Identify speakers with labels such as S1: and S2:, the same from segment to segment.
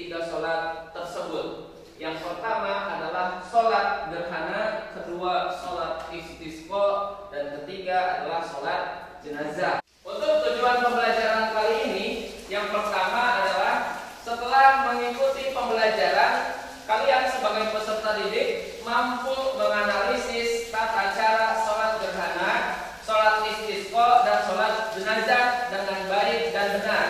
S1: tiga sholat tersebut. Yang pertama adalah sholat gerhana, kedua sholat istisqa, dan ketiga adalah sholat jenazah. Untuk tujuan pembelajaran kali ini, yang pertama adalah setelah mengikuti pembelajaran, kalian sebagai peserta didik mampu menganalisis tata cara sholat gerhana, sholat istisqa, dan sholat jenazah dengan baik dan benar.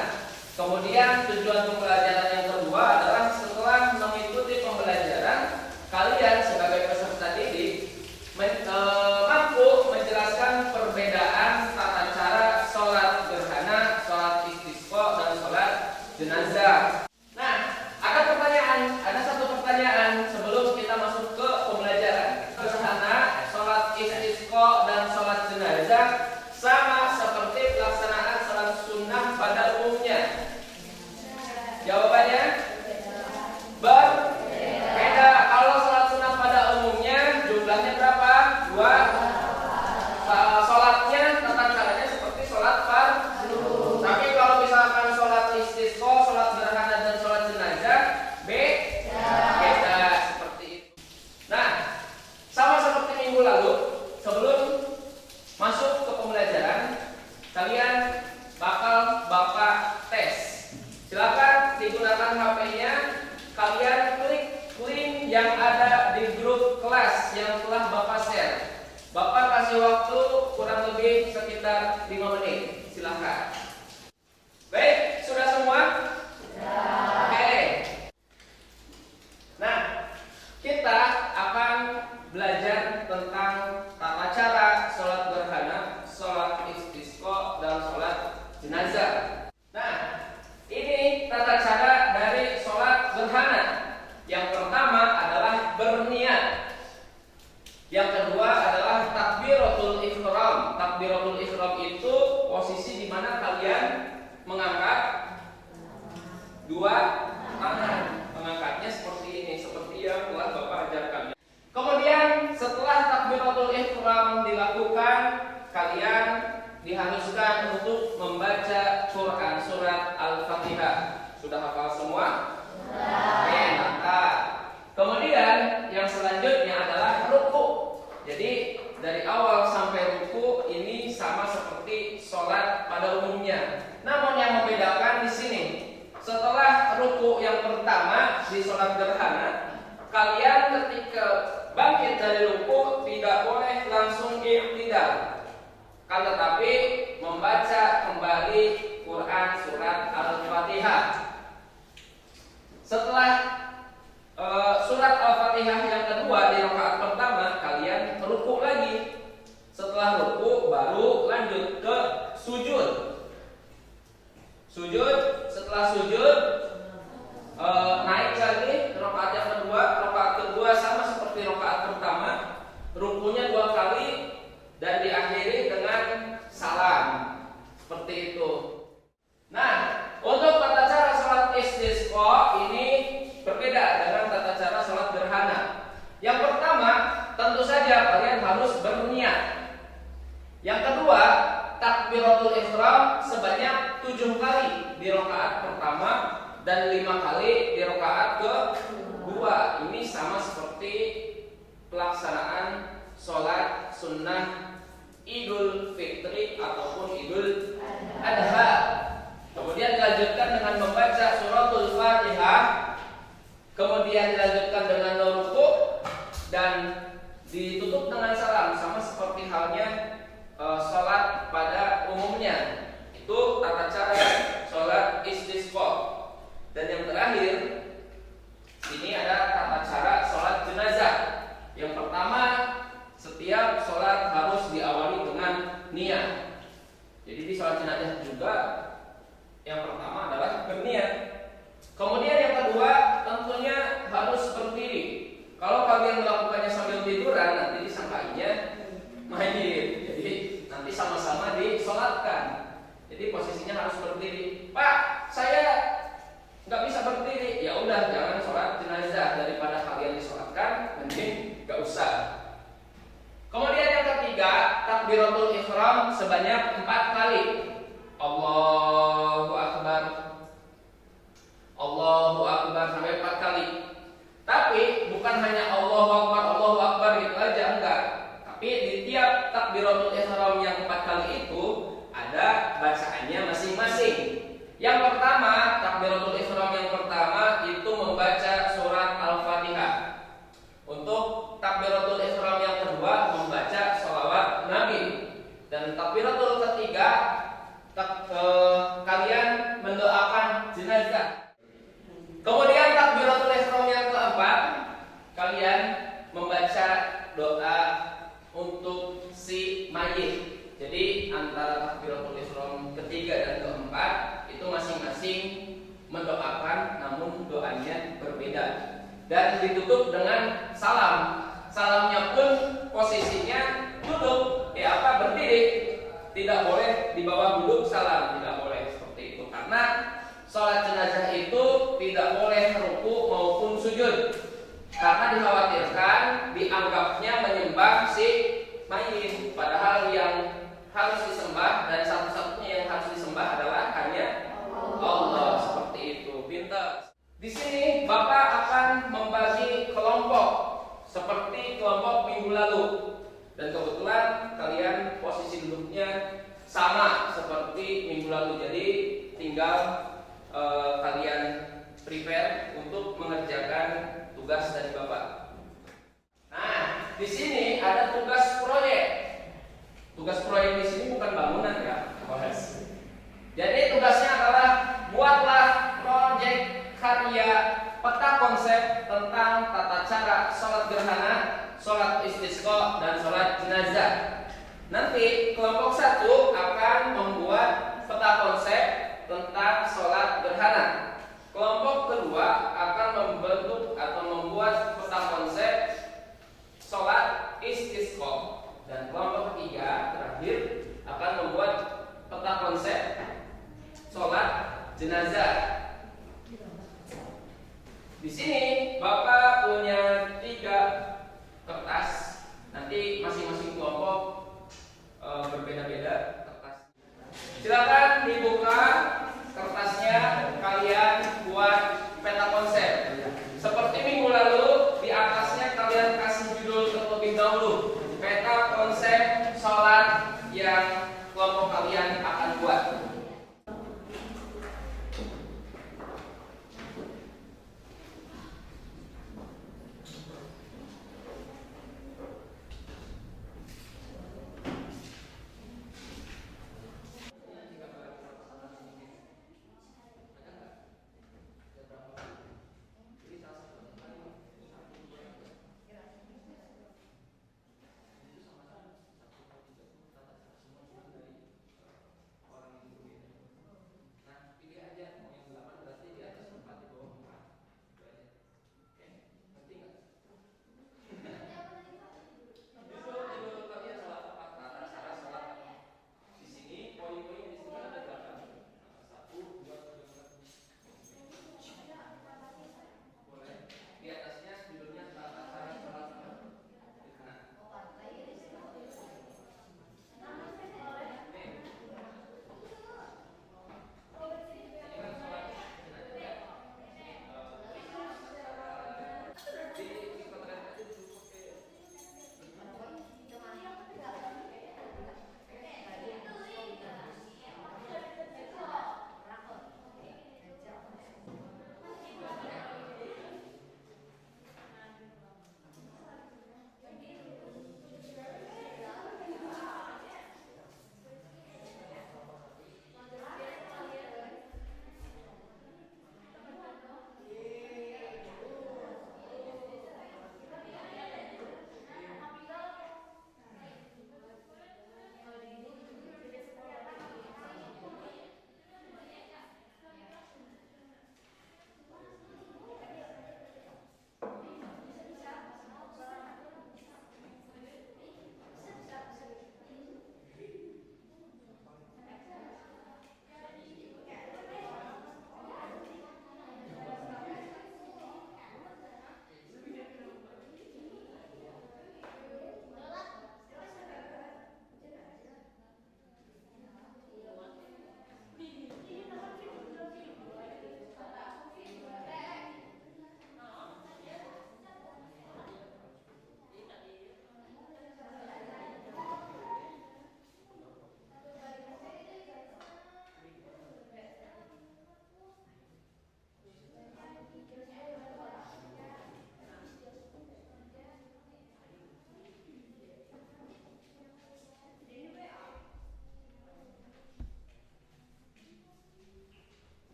S1: Kemudian tujuan pembelajaran yang kedua adalah setelah mengikuti pembelajaran, kalian sebagai peserta didik mampu menjelaskan perbedaan tata cara sholat gerhana, sholat istisqa, dan sholat jenazah. Nah, ada satu pertanyaan sebelum kita masuk ke pembelajaran. Gerhana, sholat istisqa, dan sholat jenazah sama seperti pelaksanaan sholat sunnah pada umumnya? Jawabannya berbeda. Kalau sholat sunnah pada umumnya jumlahnya berapa? 2. Sholatnya tata caranya seperti sholat fardu. Tapi kalau misalkan sholat istisqa, sholat gerhana, dan sholat jenazah beda seperti itu. Nah, sama seperti minggu lalu, sebelum masuk ke pembelajaran, kalian bakal Bapak tes. Silakan digunakan HP-nya, kalian klik link yang ada di grup kelas yang telah Bapak share. Bapak kasih waktu kurang lebih sekitar 5 menit. Silakan. Baik, sudah semua? Oke. Nah, kita akan belajar tentang tata cara sholat gerhana, sholat istisqa, dan sholat jenazah. Nah, ini tata cara dari sholat gerhana. Yang pertama adalah berniat. Yang kedua adalah takbiratul ihram. Takbiratul ihram itu posisi di mana kalian mengangkat dua tangan. Mengangkatnya seperti ini, seperti yang telah Bapak ajarkan. Kemudian setelah takbiratul ihram dilakukan, kalian diharuskan untuk membaca Quran surat Al-Fatihah. Sudah hafal semua? Oke, mantap. Kemudian yang selanjutnya adalah ruku. Jadi dari awal sampai ruku ini sama seperti sholat pada umumnya. Namun yang membedakan di sini, setelah ruku yang pertama di sholat gerhana, kalian ketika bangkit dari ruku tidak boleh langsung i'tidal, kan tetapi membaca kembali Quran surat Al-Fatihah. Setelah surat Al-Fatihah yang kedua di rakaat pertama, kalian ruku lagi. Setelah ruku baru lanjut ke sujud. Setelah sujud naik lagi ke rakaat yang kedua. Rakaat kedua sama seperti rakaat pertama, rukunya 2 kali dan diakhiri dengan salam. Seperti itu. Nah, untuk tata cara sholat istisqa ini berbeda dengan tata cara sholat gerhana. Yang pertama, tentu saja kalian harus berniat. Yang kedua, takbiratul ihram sebanyak 7 kali di rakaat pertama dan 5 kali di rakaat kedua. Ini sama seperti pelaksanaan sholat sunnah Idul Fitri ataupun Idul Adha. Kemudian dilanjutkan dengan membaca suratul Fatihah. Kemudian dilanjutkan dengan ruku dan ditutup dengan salam, sama seperti halnya sholat pada umumnya. Itu tata cara sholat istisqa. Dan yang terakhir, ini ada tata cara sholat jenazah. Yang pertama, setiap sholat harus diawali dengan niat. Jadi di sholat jenazah juga yang pertama adalah berniat. Kemudian yang kedua tentunya harus berdiri. Kalau kalian melakukannya sambil tiduran, nanti disangkainya main. Jadi nanti sama-sama disolatkan. Jadi posisinya harus berdiri. Pak, saya nggak bisa berdiri. Ya udah, jangan sholat jenazah. Daripada kalian disolatkan, mending nggak usah. Kemudian yang ketiga, takbiratul ihram sebanyak 4 kali. Allahu Akbar, Allahu Akbar Kemudian takbiratul ihram yang keempat, kalian membaca doa untuk si mayit. Jadi antara takbiratul ihram ketiga dan keempat itu masing-masing mendoakan, namun doanya berbeda dan ditutup dengan salam. Salamnya pun posisinya duduk, berdiri. Tidak boleh di bawah duduk salam, tidak boleh seperti itu. Karena sholat jenazah itu tidak boleh ruku maupun sujud. Karena dikhawatirkan dianggapnya menyembah si mayit, padahal yang harus disembah dan satu-satunya yang harus disembah adalah hanya Allah. Seperti itu. Pintar. Di sini Bapak akan membagi kelompok seperti kelompok minggu lalu. Dan kebetulan kalian posisi duduknya sama seperti minggu lalu. Jadi tinggal kalian prepare untuk mengerjakan tugas dari Bapak. Nah, di sini ada tugas proyek. Tugas proyek di sini bukan bangunan ya. Jadi tugasnya adalah buatlah proyek karya peta konsep tentang tata cara sholat gerhana, sholat istisqa, dan sholat jenazah. Nanti kelompok 1 akan membuat peta konsep tentang sholat gerhana. Kelompok kedua akan membentuk atau membuat peta konsep sholat istisqa. Dan kelompok ketiga terakhir akan membuat peta konsep sholat jenazah. Di sini Bapak punya 3 kertas. Nanti masing-masing kelompok berbeda-beda kertas. Silakan dibuka kertasnya, kalian buat peta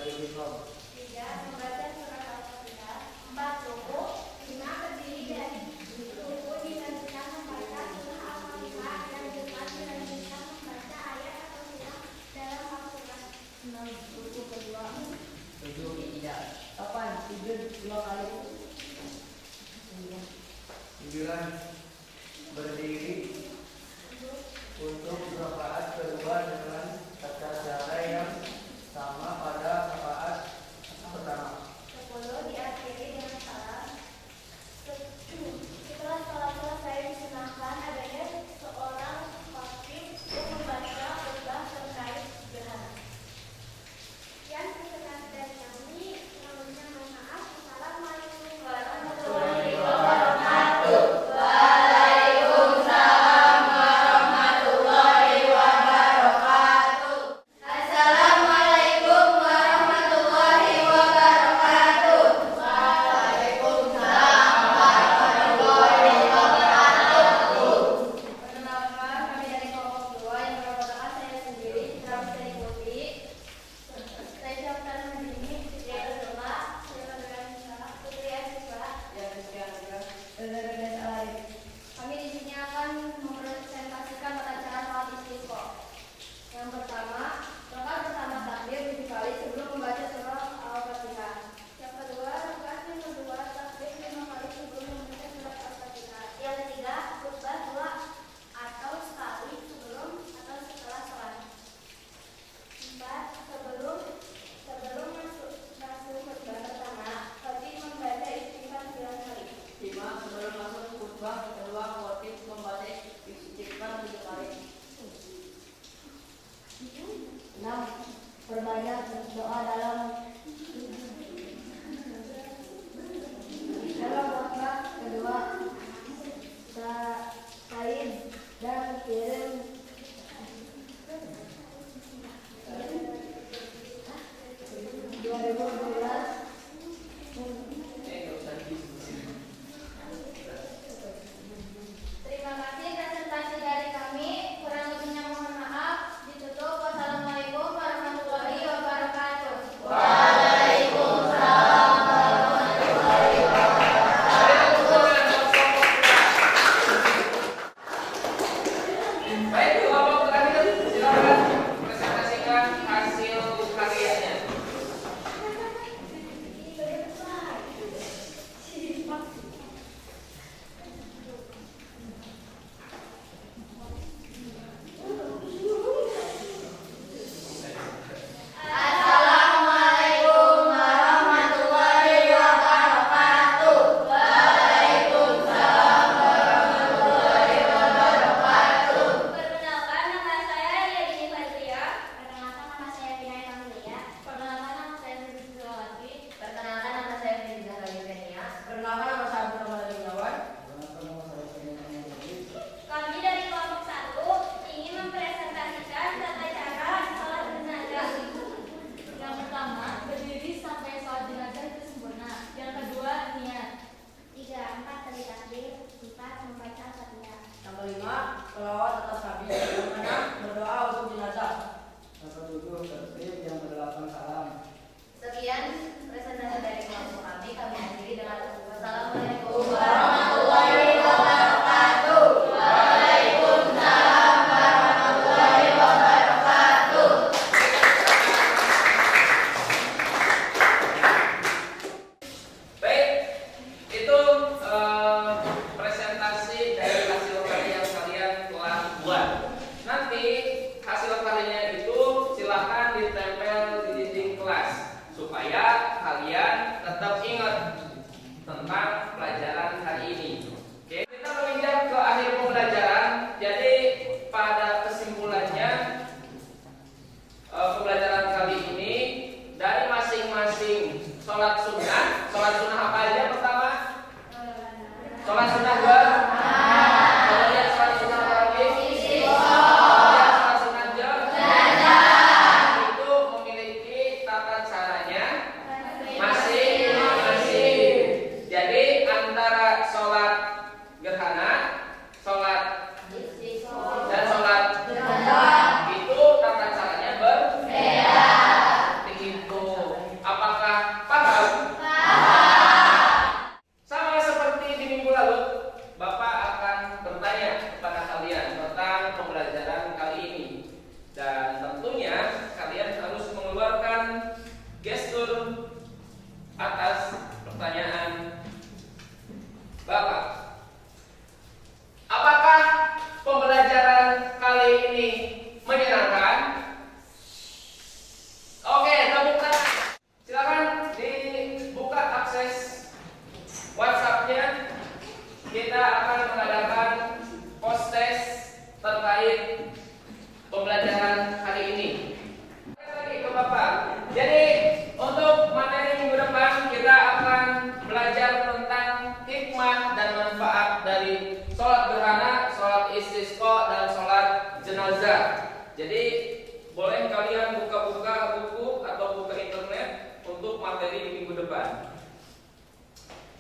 S2: 3. Membaca surah Al-Fatihah. 4. Ruku. 5. Berdiri dari ruku dilanjutkan membaca surah Al-Fatihah dan 5. dilanjutkan membaca ayat atau surah dalam Al-Quran.
S3: 6. Ruku kedua. 7. Tidak. 8. Sujud 2 kali.
S4: 9. Berdiri untuk rakaat kedua dengan tata cara yang sama pada rakaat pertama.
S2: 10. Diakhiri dengan salam. Setelah sholat selesai disunahkan adanya seorang khatib untuk membaca khutbah terkait gerhana. Sekian perkenalan dari kami. Mohon maaf. Assalamualaikum warahmatullahi wabarakatuh.
S5: Waalaikumsalam warahmatullahi wabarakatuh. Assalamualaikum warahmatullahi wabarakatuh. Waalaikumsalam warahmatullahi wabarakatuh.
S3: Perkenalkan, kami dari kelompok 2 yang merupakan saya sendiri. Tidak bisa diikuti.
S2: Saya Syaftan Madini, Siti Abdullah, saya Margarita, Putri Asifah.
S3: Ya, sekian juga. Dari Alif.
S2: Kami di sini akan mempresentasikan tata cara sholat istisqa.
S3: Yang pertama, rakaat pertama takbir 7 kali sebelum membaca surah Al-Fatihah.
S2: Yang kedua, rakaat yang kedua takbir 5 kali sebelum membaca surat Al-Fatihah. Yang ketiga, khutbah 2 atau sekali sebelum atau setelah sholat. 4. Sebelum masuk khutbah pertama, khatib membaca istighfar 9 kali.
S3: 5. Sebelum masuk khutbah kedua, khatib membaca istighfar 7 kali. 6. Perbanyak doa dalam khutbah kedua, Said dan kirim 2012.
S2: Terima kasih presentasi dari kami. Kurang lebihnya mohon maaf. Ditutup. Wassalamualaikum warahmatullahi wabarakatuh.
S5: Waalaikumsalam warahmatullahi
S1: Baik, kelompok terakhir silakan presentasikan hasil karyanya.
S5: Assalamualaikum warahmatullahi wabarakatuh. Waalaikumsalam warahmatullahi wabarakatuh.
S2: Perkenalkan, nama saya Yadini Fadria. Perkenalkan, nama saya Binaya Kamilia.
S3: Perkenalkan, nama saya Fitri Sulawati.
S5: Perkenalkan, nama saya Firza Kalisenia.
S3: Perkenalkan, nama saya Abdul Rahman Gunawan.
S2: Kami dari kelompok 1 ingin mempresentasikan tata cara sholat jenazah.
S3: Yang pertama, berdiri sampai sholat jenazah itu sempurna. Yang kedua, niat.
S2: 3. 4. Kali takbir. 4. Membaca Al-Fatihah.
S3: Yang kelima, selawat atas Nabi. Yang keenam, berdoa untuk jenazah.
S4: Yang ketujuh, tertib. Yang kedelapan, salam.
S5: Sekian presentasi dari kelompok kami. Kami akhiri dengan wassalamualaikum warahmatullahi wabarakatuh. Waalaikumsalam warahmatullahi wabarakatuh.
S1: Baik, itu presentasi dari hasil karya yang kalian telah buat. Nanti hasil karyanya itu silakan ditempel di dinding kelas supaya kalian tetap ingat tentang pelajaran hari ini. Oke, kita menginjak ke akhir pembelajaran. Jadi pada kesimpulannya pembelajaran kali ini dari masing-masing sholat sunnah apa aja pertama? Sholat sunnah dua. Kemudian sholat sunnah apa lagi? Kemudian sholat sunnah itu memiliki tata caranya masing-masing. Jadi antara sholat gerhana, sholat dan sholat itu tata caranya berbeda. Begitu.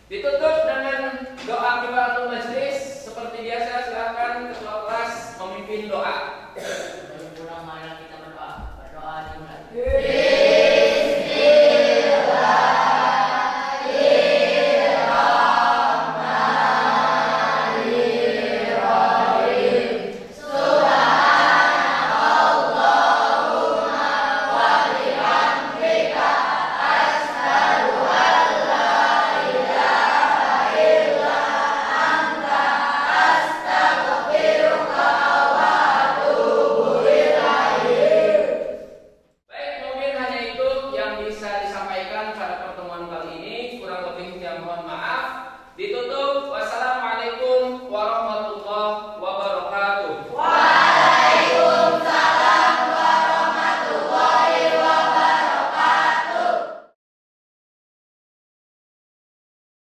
S1: Ditutup dengan doa kifaratul majlis. Seperti biasa, silakan ketua kelas memimpin doa.
S4: Sebelum pulang marilah kita berdoa. Berdoa dimulai.